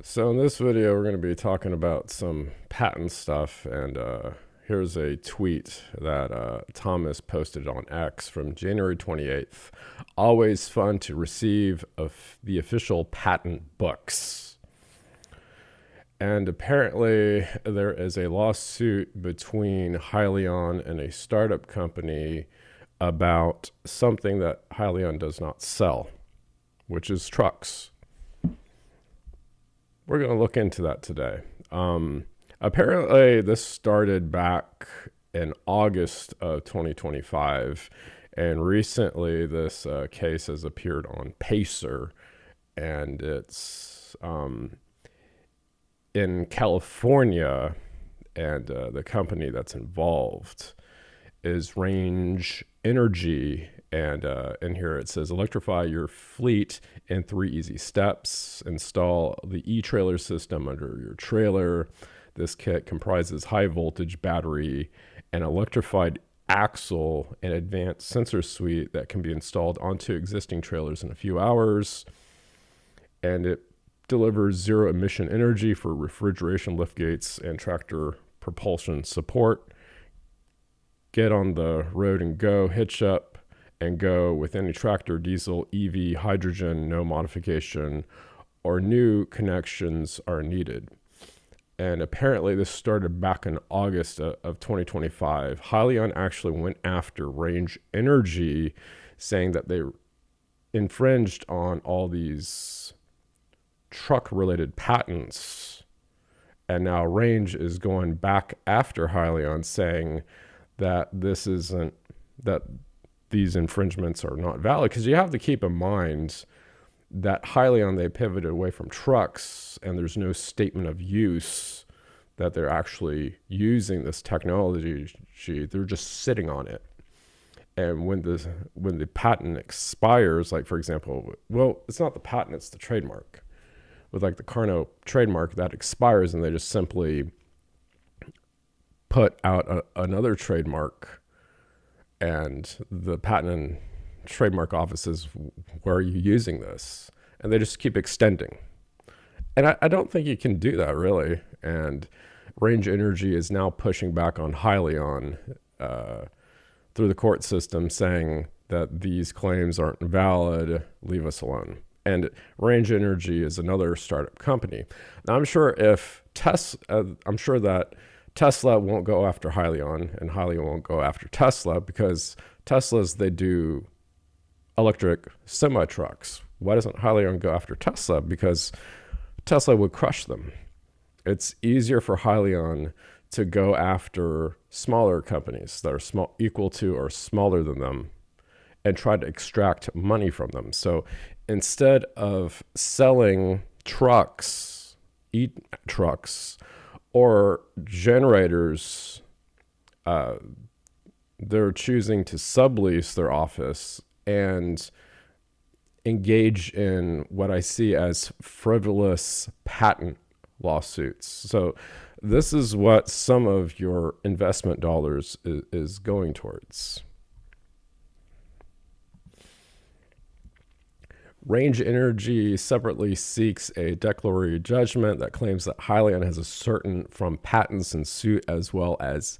So in this video, we're going to be talking about some patent stuff, and here's a tweet that Thomas posted on X from January 28th. Always fun to receive the official patent books. And apparently there is a lawsuit between HYLN and a startup company about something that HYLN does not sell, which is trucks. We're going to look into that today. Apparently, this started back in August of 2025, and recently this case has appeared on Pacer, and it's in California, and the company that's involved is Range Energy. And in here it says, electrify your fleet in 3 easy steps. Install the e-trailer system under your trailer. This kit comprises high voltage battery, an electrified axle, and advanced sensor suite that can be installed onto existing trailers in a few hours. And it delivers zero emission energy for refrigeration liftgates and tractor propulsion support. Get on the road and go, hitch up and go with any tractor, diesel, EV, hydrogen, no modification, or new connections are needed. And apparently this started back in August of 2025. HYLN actually went after Range Energy, saying that they infringed on all these truck-related patents. And now Range is going back after HYLN, saying that these infringements are not valid, because you have to keep in mind that HYLN, they pivoted away from trucks, and there's no statement of use that they're actually using this technology. They're just sitting on it. And when the patent expires, like for example, well, it's not the patent, it's the trademark. With like the Carno trademark, that expires, and they just simply put out another trademark. And the patent and trademark office says, where are you using this? And they just keep extending. And I don't think you can do that, really. And Range Energy is now pushing back on HYLN through the court system, saying that these claims aren't valid, leave us alone. And Range Energy is another startup company. Now, I'm sure that Tesla won't go after HYLN, and HYLN won't go after Tesla, because Teslas, they do electric semi-trucks. Why doesn't HYLN go after Tesla? Because Tesla would crush them. It's easier for HYLN to go after smaller companies that are equal to or smaller than them, and try to extract money from them. So instead of selling trucks, e-trucks, or generators, they're choosing to sublease their office and engage in what I see as frivolous patent lawsuits. So this is what some of your investment dollars is going towards. Range Energy separately seeks a declaratory judgment that claims that HYLN has ascertained from patents in suit, as well as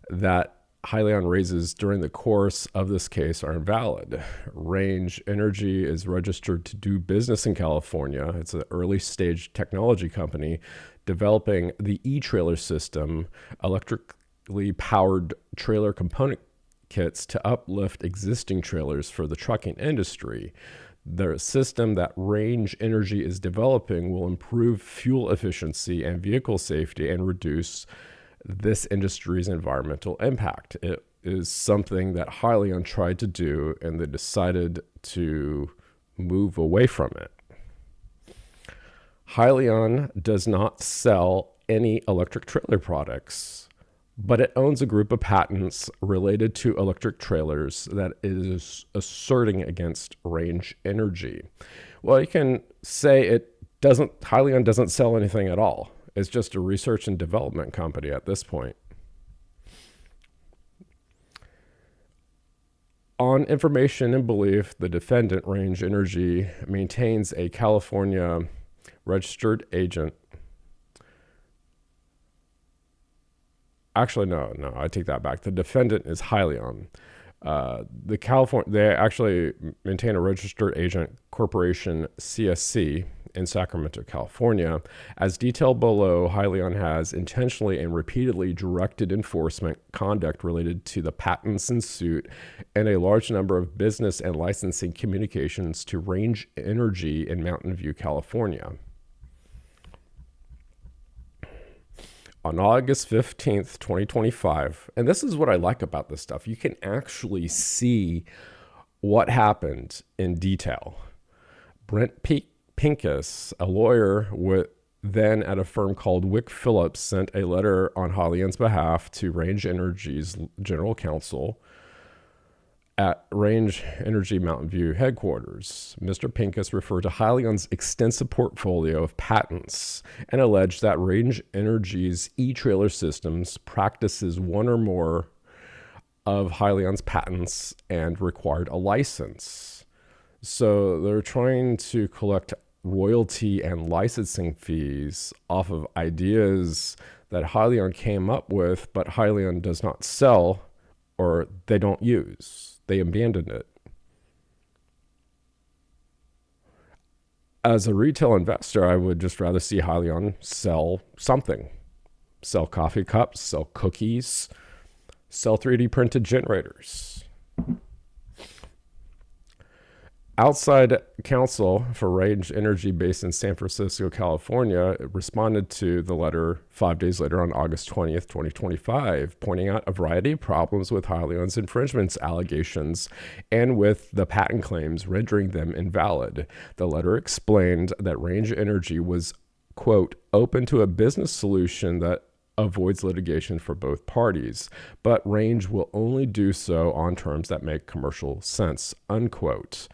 that HYLN raises during the course of this case are invalid. Range Energy is registered to do business in California. It's an early stage technology company developing the e-trailer system, electrically powered trailer component kits to uplift existing trailers for the trucking industry. The system that Range Energy is developing will improve fuel efficiency and vehicle safety and reduce this industry's environmental impact. It is something that HYLN tried to do, and they decided to move away from it. HYLN does not sell any electric trailer products, but it owns a group of patents related to electric trailers that is asserting against Range Energy. Well, you can say HYLN doesn't sell anything at all. It's just a research and development company at this point. On information and belief, the defendant, Range Energy, maintains a California registered agent. Actually, no, I take that back. The defendant is HYLN. They actually maintain a registered agent corporation, CSC, in Sacramento, California. As detailed below, HYLN has intentionally and repeatedly directed enforcement conduct related to the patents in suit and a large number of business and licensing communications to Range Energy in Mountain View, California. On August 15th, 2025, and this is what I like about this stuff, you can actually see what happened in detail. Brent Pincus, a lawyer then at a firm called Wick Phillips, sent a letter on HYLN's behalf to Range Energy's general counsel at Range Energy Mountain View headquarters. Mr. Pincus referred to HYLN's extensive portfolio of patents and alleged that Range Energy's e-trailer systems practices one or more of HYLN's patents and required a license. So they're trying to collect royalty and licensing fees off of ideas that HYLN came up with, but HYLN does not sell or they don't use. They abandoned it. As a retail investor, I would just rather see HYLN sell something. Sell coffee cups, sell cookies, sell 3D printed generators. Outside counsel for Range Energy, based in San Francisco, California, responded to the letter 5 days later on August 20th, 2025, pointing out a variety of problems with HYLN's infringements allegations and with the patent claims, rendering them invalid. The letter explained that Range Energy was, quote, open to a business solution that avoids litigation for both parties, but Range will only do so on terms that make commercial sense, unquote.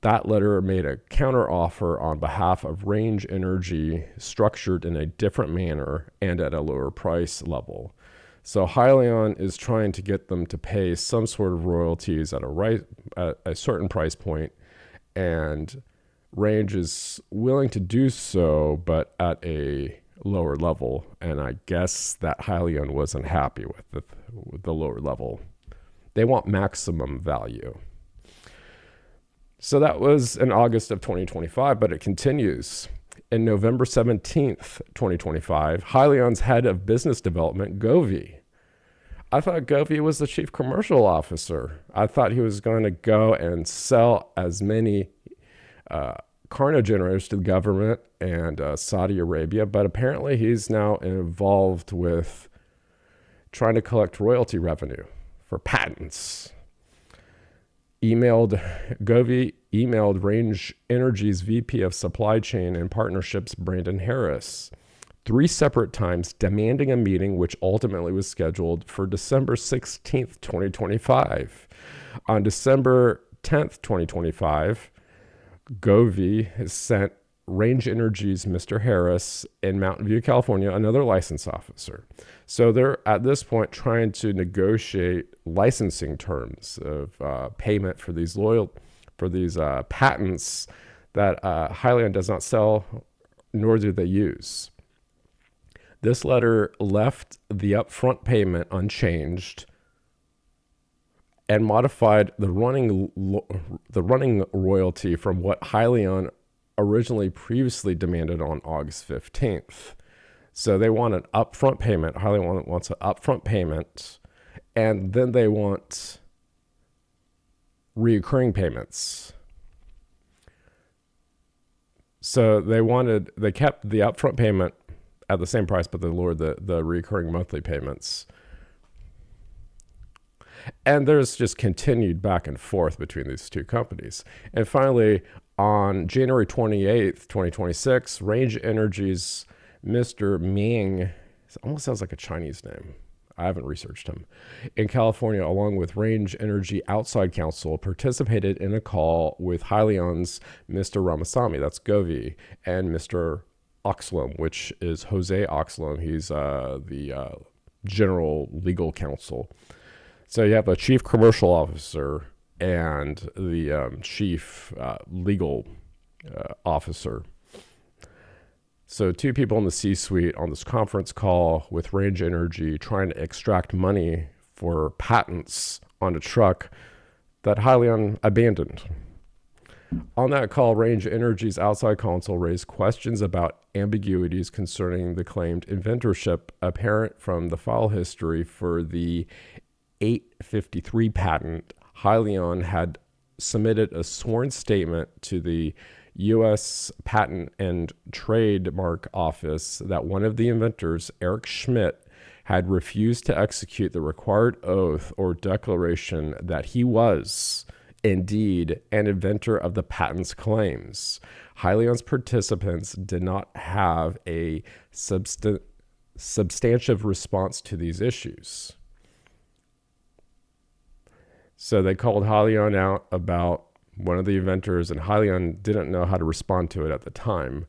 That letter made a counteroffer on behalf of Range Energy, structured in a different manner and at a lower price level. So HYLN is trying to get them to pay some sort of royalties at a certain price point, and Range is willing to do so, but at a lower level. And I guess that HYLN wasn't happy with the lower level. They want maximum value. So that was in August of 2025, but it continues. In November 17th, 2025, HYLN's head of business development, Govey. I thought Govey was the chief commercial officer. I thought he was going to go and sell as many Carno generators to the government and Saudi Arabia, but apparently he's now involved with trying to collect royalty revenue for patents. Govey emailed Range Energy's VP of Supply Chain and Partnerships, Brandon Harris, 3 separate times, demanding a meeting which ultimately was scheduled for December 16th, 2025. On December 10th, 2025, Govey sent Range Energy's Mr. Harris in Mountain View, California, another license officer. So they're at this point trying to negotiate licensing terms of payment for these patents that HYLN does not sell, nor do they use. This letter left the upfront payment unchanged and modified the running royalty from what HYLN originally previously demanded on August 15th. So they want an upfront payment. HYLN wants an upfront payment, and then they want recurring payments. So they kept the upfront payment at the same price, but they lowered the recurring monthly payments. And there's just continued back and forth between these two companies. And finally, on January 28th, 2026, Range Energy's Mr. Ming, it almost sounds like a Chinese name. I haven't researched him. In California, along with Range Energy outside counsel, participated in a call with HYLN's Mr. Ramasamy, that's Govey, and Mr. Oxlum, which is Jose Oxlum. He's the general legal counsel. So you have a chief commercial officer and the chief legal officer. So two people in the C-suite on this conference call with Range Energy trying to extract money for patents on a truck that HYLN abandoned. On that call, Range Energy's outside counsel raised questions about ambiguities concerning the claimed inventorship apparent from the file history for the 853 patent. HYLN had submitted a sworn statement to the U.S. Patent and Trademark Office that one of the inventors, Eric Schmidt, had refused to execute the required oath or declaration that he was indeed an inventor of the patent's claims. HYLN's participants did not have a substantive response to these issues. So they called HYLN out about one of the inventors, and HYLN didn't know how to respond to it at the time.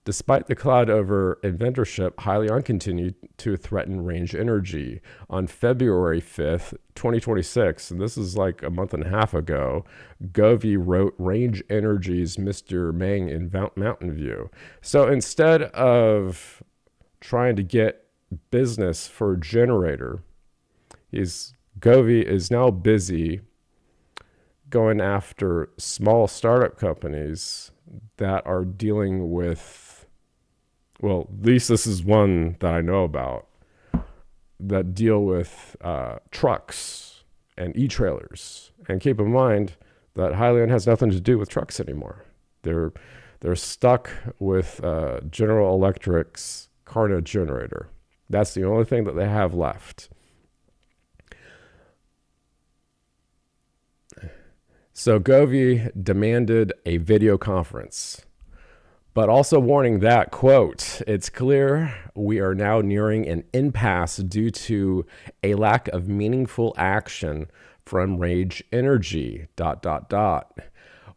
Despite the cloud over inventorship, HYLN continued to threaten Range Energy. On February 5th, 2026, and this is like a month and a half ago, Govey wrote Range Energy's Mr. Meng in Mountain View. So instead of trying to get business for a generator, Govey is now busy going after small startup companies that are dealing with, well, at least this is one that I know about, that deal with trucks and e-trailers. And keep in mind that HYLN has nothing to do with trucks anymore. They're stuck with General Electric's Carnot generator. That's the only thing that they have left. So Govey demanded a video conference, but also warning that, quote, "It's clear we are now nearing an impasse due to a lack of meaningful action from Range Energy, ...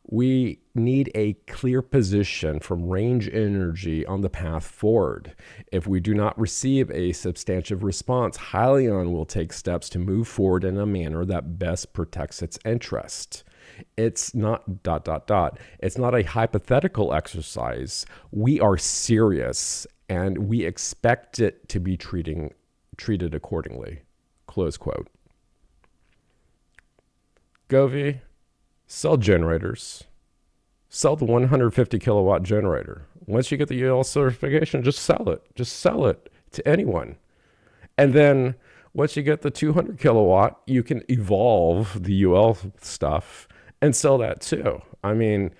We need a clear position from Range Energy on the path forward. If we do not receive a substantive response, HYLN will take steps to move forward in a manner that best protects its interest. It's not ... It's not a hypothetical exercise. We are serious, and we expect it to be treated accordingly." Close quote. Govey, sell generators. Sell the 150 kilowatt generator. Once you get the UL certification, just sell it. Just sell it to anyone. And then once you get the 200 kilowatt, you can evolve the UL stuff and sell that too. I mean,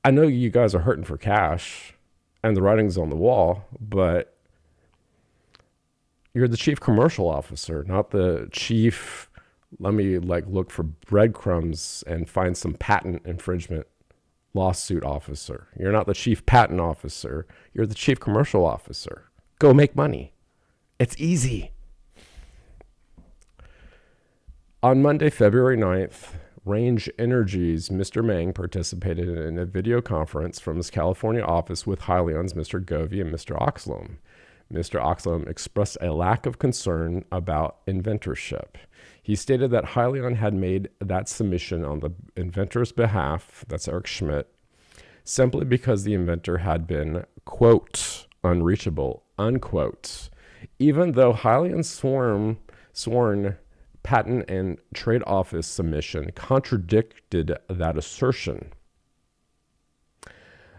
I know you guys are hurting for cash and the writing's on the wall, but you're the chief commercial officer, not the chief, let me look for breadcrumbs and find some patent infringement lawsuit officer. You're not the chief patent officer. You're the chief commercial officer. Go make money. It's easy. On Monday, February 9th, Range Energy's Mr. Meng participated in a video conference from his California office with HYLN's Mr. Govey and Mr. Oxlom. Mr. Oxlom expressed a lack of concern about inventorship. He stated that HYLN had made that submission on the inventor's behalf, that's Eric Schmidt, simply because the inventor had been, quote, unreachable, unquote, even though HYLN's sworn Patent and Trade Office submission contradicted that assertion.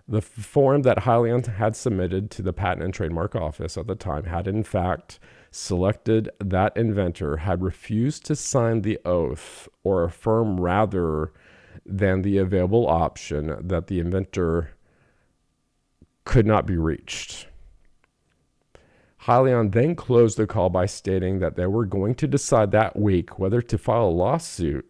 The form that HYLN had submitted to the Patent and Trademark Office at the time had in fact selected that inventor had refused to sign the oath or affirm rather than the available option that the inventor could not be reached. HYLN then closed the call by stating that they were going to decide that week whether to file a lawsuit,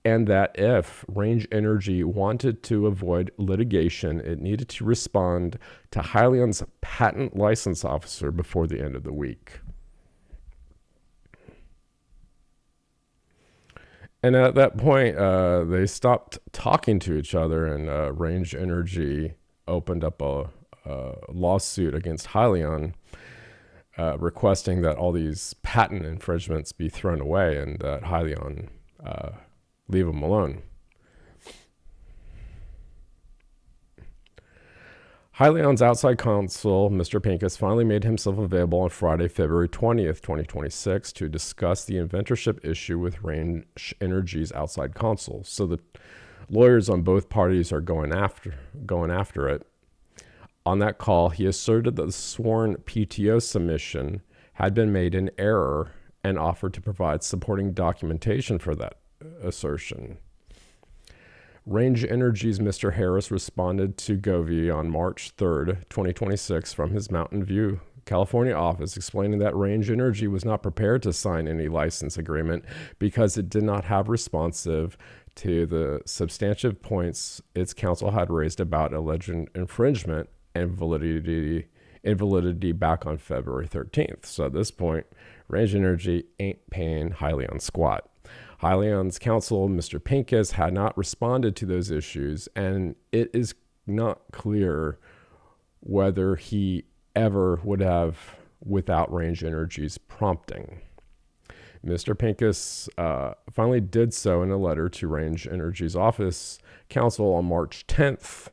and that if Range Energy wanted to avoid litigation, it needed to respond to HYLN's patent license officer before the end of the week. And at that point, they stopped talking to each other, and Range Energy opened up a lawsuit against HYLN, requesting that all these patent infringements be thrown away and that HYLN leave them alone. HYLN's outside counsel, Mr. Pincus, finally made himself available on Friday, February 20th, 2026, to discuss the inventorship issue with Range Energy's outside counsel. So the lawyers on both parties are going after it. On that call, he asserted that the sworn PTO submission had been made in error and offered to provide supporting documentation for that assertion. Range Energy's Mr. Harris responded to Govey on March 3rd, 2026, from his Mountain View, California office, explaining that Range Energy was not prepared to sign any license agreement because it did not have responsive to the substantive points its counsel had raised about alleged infringement and invalidity back on February 13th. So at this point, Range Energy ain't paying HYLN squat. HYLN's counsel, Mr. Pincus, had not responded to those issues, and it is not clear whether he ever would have without Range Energy's prompting. Mr. Pincus finally did so in a letter to Range Energy's office counsel on March 10th,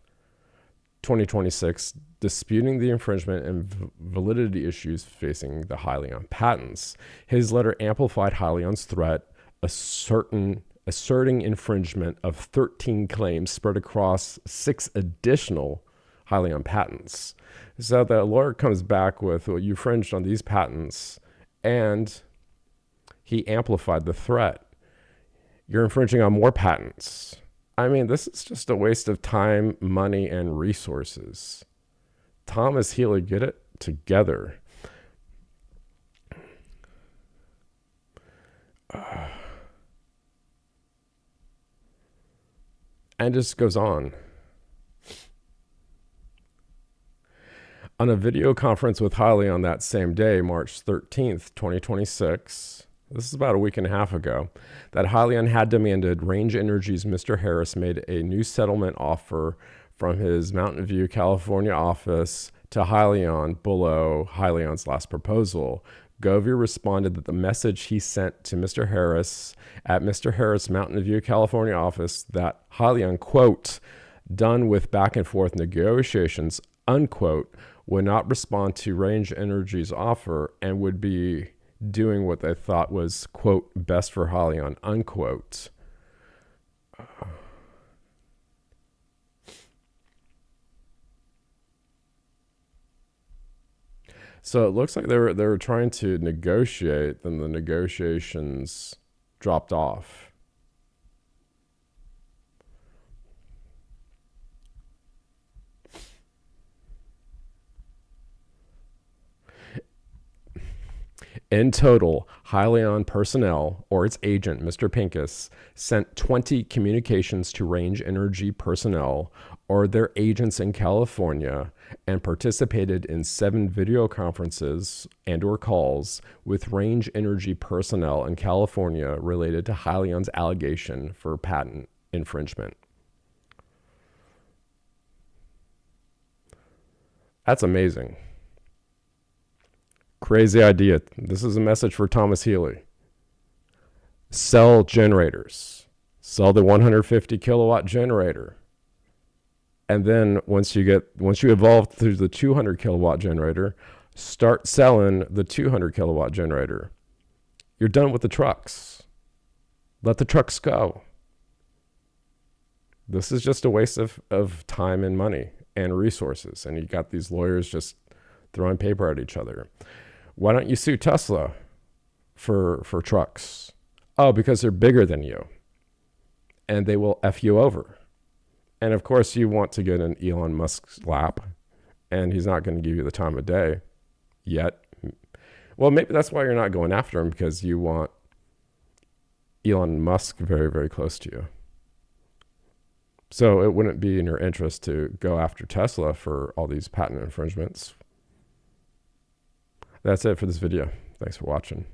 2026, disputing the infringement and validity issues facing the HYLN patents. His letter amplified HYLN's threat, asserting infringement of 13 claims spread across 6 additional HYLN patents. So the lawyer comes back with, well, you infringed on these patents, and he amplified the threat. You're infringing on more patents. I mean, this is just a waste of time, money, and resources. Thomas Healy, get it together. And just goes on. On a video conference with HYLN on that same day, March 13th, 2026, this is about a week and a half ago, that HYLN had demanded Range Energy's Mr. Harris made a new settlement offer from his Mountain View, California office to HYLN below HYLN's last proposal. Govey responded that the message he sent to Mr. Harris at Mr. Harris' Mountain View, California office that HYLN, quote, done with back and forth negotiations, unquote, would not respond to Range Energy's offer and would be doing what they thought was, quote, best for HYLN, unquote. So it looks like they were trying to negotiate, then the negotiations dropped off. In total, HYLN personnel, or its agent, Mr. Pincus, sent 20 communications to Range Energy personnel or their agents in California and participated in 7 video conferences and or calls with Range Energy personnel in California related to HYLN's allegation for patent infringement. That's amazing. Crazy idea. This is a message for Thomas Healy. Sell generators. Sell the 150 kilowatt generator. And then once you evolve through the 200 kilowatt generator, start selling the 200 kilowatt generator. You're done with the trucks. Let the trucks go. This is just a waste of time and money and resources. And you got these lawyers just throwing paper at each other. Why don't you sue Tesla for trucks? Oh, because they're bigger than you. And they will F you over. And of course, you want to get in Elon Musk's lap. And he's not going to give you the time of day yet. Well, maybe that's why you're not going after him, because you want Elon Musk very, very close to you. So it wouldn't be in your interest to go after Tesla for all these patent infringements. That's it for this video. Thanks for watching.